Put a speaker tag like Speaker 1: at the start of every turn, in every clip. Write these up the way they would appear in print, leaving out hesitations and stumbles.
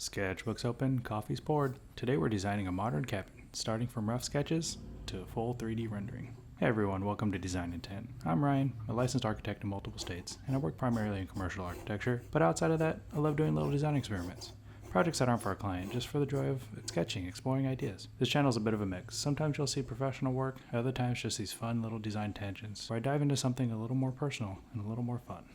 Speaker 1: Sketchbooks open, coffee's poured. Today we're designing a modern cabin, starting from rough sketches to full 3D rendering. Hey everyone, welcome to Design Intent. I'm Ryan, a licensed architect in multiple states, and I work primarily in commercial architecture, but outside of that, I love doing little design experiments. Projects that aren't for a client, just for the joy of sketching, exploring ideas. This channel is a bit of a mix. Sometimes you'll see professional work, other times just these fun little design tangents, where I dive into something a little more personal and a little more fun.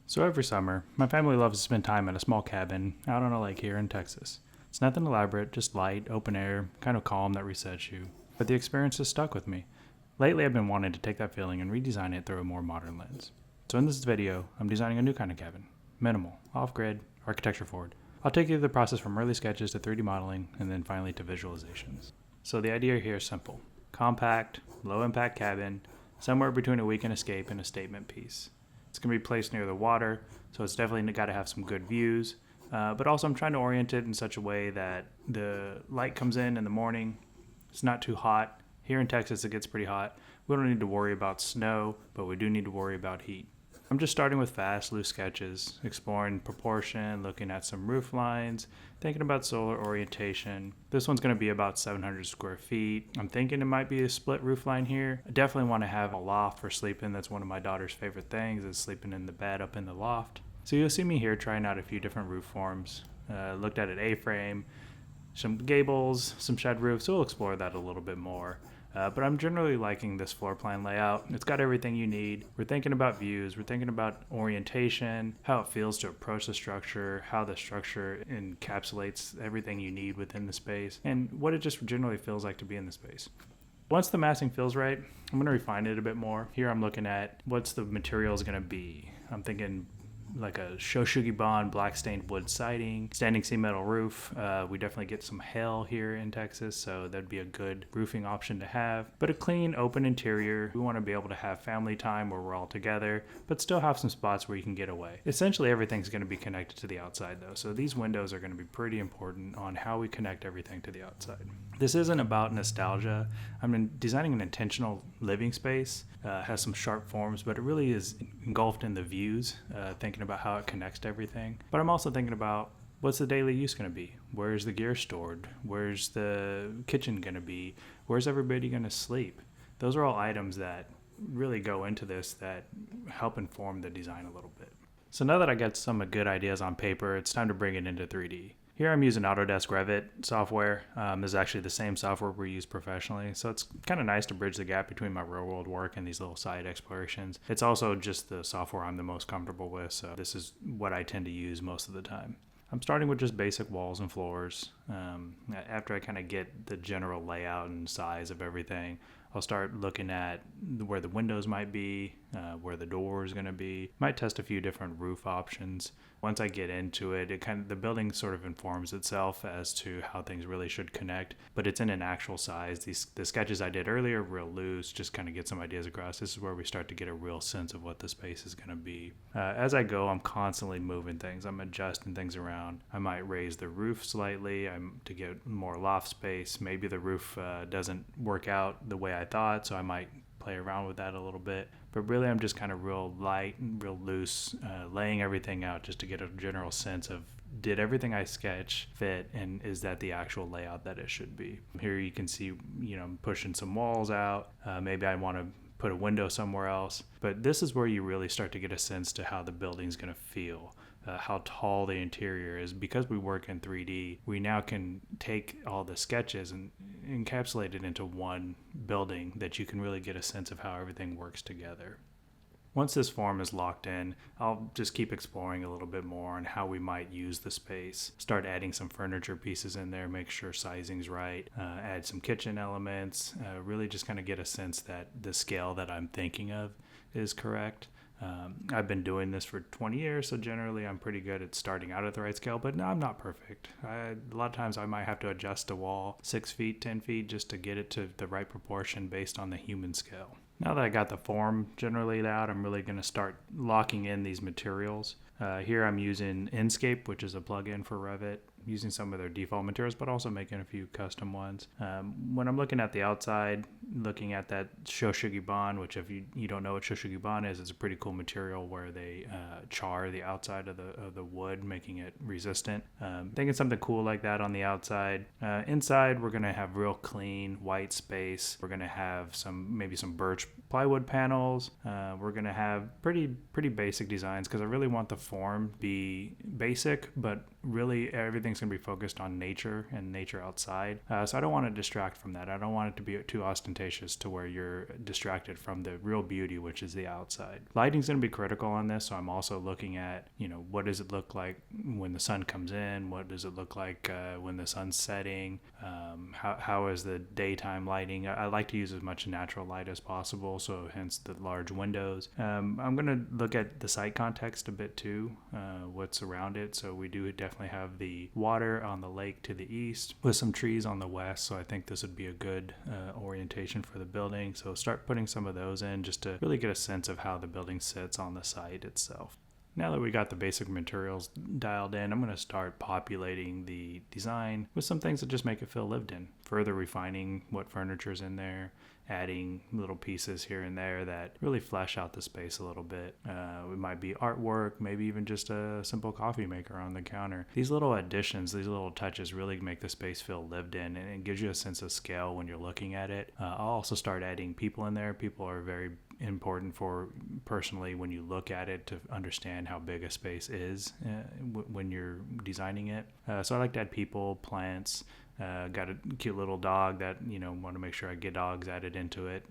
Speaker 1: So every summer, my family loves to spend time at a small cabin out on a lake here in Texas. It's nothing elaborate, just light, open air, kind of calm that resets you. But the experience has stuck with me. Lately I've been wanting to take that feeling and redesign it through a more modern lens. So in this video, I'm designing a new kind of cabin. Minimal, off-grid, architecture forward. I'll take you through the process from early sketches to 3D modeling, and then finally to visualizations. So the idea here is simple. Compact, low-impact cabin, somewhere between a weekend escape and a statement piece. It's going to be placed near the water, so it's definitely got to have some good views. But also I'm trying to orient it in such a way that the light comes in the morning. It's not too hot. Here in Texas, it gets pretty hot. We don't need to worry about snow, but we do need to worry about heat. I'm just starting with fast, loose sketches, exploring proportion, looking at some roof lines, thinking about solar orientation. This one's going to be about 700 square feet. I'm thinking it might be a split roof line here. I definitely want to have a loft for sleeping. That's one of my daughter's favorite things, is sleeping in the bed up in the loft. So you'll see me here trying out a few different roof forms. Looked at an A-frame, some gables, some shed roofs, so we'll explore that a little bit more. But I'm generally liking this floor plan layout. It's got everything you need. We're thinking about views, we're thinking about orientation, how it feels to approach the structure, how the structure encapsulates everything you need within the space, and what it just generally feels like to be in the space. Once the massing feels right, I'm going to refine it a bit more. Here I'm looking at what's the materials going to be. I'm thinking like a Shoshugi bond, black stained wood siding, standing seam metal roof. We definitely get some hail here in Texas, so that'd be a good roofing option to have. But a clean, open interior. We want to be able to have family time where we're all together, but still have some spots where you can get away. Essentially, everything's going to be connected to the outside though, so these windows are going to be pretty important on how we connect everything to the outside. This isn't about nostalgia. I'm designing an intentional living space. Has some sharp forms, but it really is engulfed in the views, thinking about how it connects to everything. But I'm also thinking about what's the daily use going to be? Where's the gear stored? Where's the kitchen going to be? Where's everybody going to sleep? Those are all items that really go into this that help inform the design a little bit. So now that I got some good ideas on paper, it's time to bring it into 3D. Here I'm using Autodesk Revit software. This is actually the same software we use professionally, so it's kind of nice to bridge the gap between my real world work and these little side explorations. It's also just the software I'm the most comfortable with, so this is what I tend to use most of the time. I'm starting with just basic walls and floors. After I kind of get the general layout and size of everything, I'll start looking at where the windows might be, where the door is going to be. Might test a few different roof options. Once I get into it, the building sort of informs itself as to how things really should connect, but it's in an actual size. The sketches I did earlier, real loose, just kind of get some ideas across. This is where we start to get a real sense of what the space is going to be. As I go, I'm constantly moving things. I'm adjusting things around. I might raise the roof slightly to get more loft space. Maybe the roof doesn't work out the way I thought, so I might play around with that a little bit. But really I'm just kind of real light and real loose, laying everything out just to get a general sense of, did everything I sketch fit, and is that the actual layout that it should be? Here you can see, I'm pushing some walls out. Maybe I want to put a window somewhere else. But this is where you really start to get a sense to how the building's going to feel. How tall the interior is. Because we work in 3D, we now can take all the sketches and encapsulate it into one building that you can really get a sense of how everything works together. Once this form is locked in, I'll just keep exploring a little bit more on how we might use the space. Start adding some furniture pieces in there, make sure sizing's right, add some kitchen elements, really just kind of get a sense that the scale that I'm thinking of is correct. I've been doing this for 20 years, so generally I'm pretty good at starting out at the right scale, but no, I'm not perfect. A lot of times I might have to adjust a wall 6 feet, 10 feet just to get it to the right proportion based on the human scale. Now that I got the form generally laid out, I'm really going to start locking in these materials. Here I'm using Enscape, which is a plugin for Revit, using some of their default materials, but also making a few custom ones. When I'm looking at the outside, looking at that Shoshugibon, which if you don't know what Shoshugibon is, it's a pretty cool material where they char the outside of the wood, making it resistant. Thinking something cool like that on the outside. Inside, we're going to have real clean white space. We're going to have maybe some birch plywood panels. We're going to have pretty basic designs because I really want the form to be basic, but really everything's going to be focused on nature and nature outside. So I don't want to distract from that. I don't want it to be too ostentatious to where you're distracted from the real beauty, which is the outside. Lighting's going to be critical on this, so I'm also looking at, what does it look like when the sun comes in? What does it look like when the sun's setting? How is the daytime lighting? I like to use as much natural light as possible, so hence the large windows. I'm going to look at the site context a bit too, what's around it. So we do definitely have the water on the lake to the east with some trees on the west, so I think this would be a good orientation for the building. So start putting some of those in just to really get a sense of how the building sits on the site itself. Now that we got the basic materials dialed in, I'm going to start populating the design with some things that just make it feel lived in, further refining what furniture's in there, adding little pieces here and there that really flesh out the space a little bit. It might be artwork, maybe even just a simple coffee maker on the counter. These little additions, these little touches really make the space feel lived in, and it gives you a sense of scale when you're looking at it. I'll also start adding people in there. People are very important for personally when you look at it to understand how big a space is when you're designing it. So I like to add people, plants. Got a cute little dog that, want to make sure I get dogs added into it.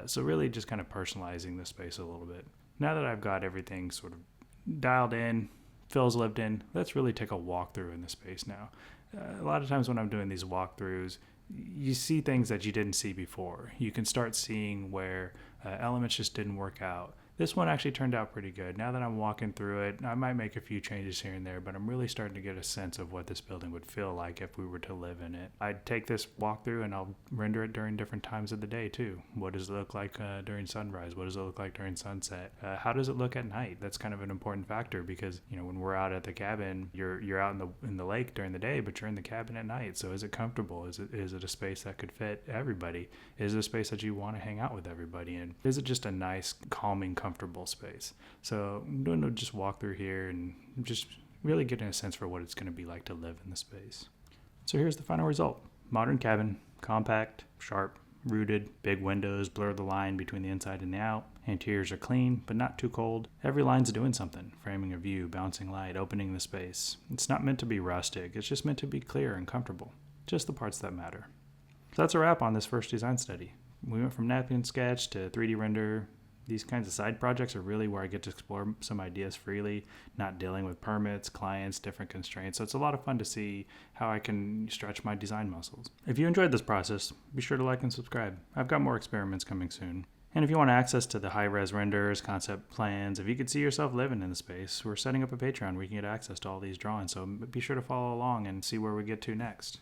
Speaker 1: So really just kind of personalizing the space a little bit. Now that I've got everything sort of dialed in, feels lived in, let's really take a walkthrough in the space now. A lot of times when I'm doing these walkthroughs, you see things that you didn't see before. You can start seeing where elements just didn't work out. This one actually turned out pretty good. Now that I'm walking through it, I might make a few changes here and there, but I'm really starting to get a sense of what this building would feel like if we were to live in it. I'd take this walkthrough and I'll render it during different times of the day too. What does it look like during sunrise? What does it look like during sunset? How does it look at night? That's kind of an important factor because, when we're out at the cabin, you're out in the lake during the day, but you're in the cabin at night. So is it comfortable? Is it a space that could fit everybody? Is it a space that you want to hang out with everybody in? Is it just a nice, calming, comfortable space? So I'm doing a just walk through here and just really getting a sense for what it's going to be like to live in the space. So here's the final result. Modern cabin, compact, sharp, rooted, big windows blur the line between the inside and the out. Interiors are clean, but not too cold. Every line's doing something, framing a view, bouncing light, opening the space. It's not meant to be rustic, it's just meant to be clear and comfortable. Just the parts that matter. So that's a wrap on this first design study. We went from napkin sketch to 3D render. These kinds of side projects are really where I get to explore some ideas freely, not dealing with permits, clients, different constraints. So it's a lot of fun to see how I can stretch my design muscles. If you enjoyed this process, be sure to like and subscribe. I've got more experiments coming soon. And if you want access to the high-res renders, concept plans, if you could see yourself living in the space, we're setting up a Patreon where you can get access to all these drawings. So be sure to follow along and see where we get to next.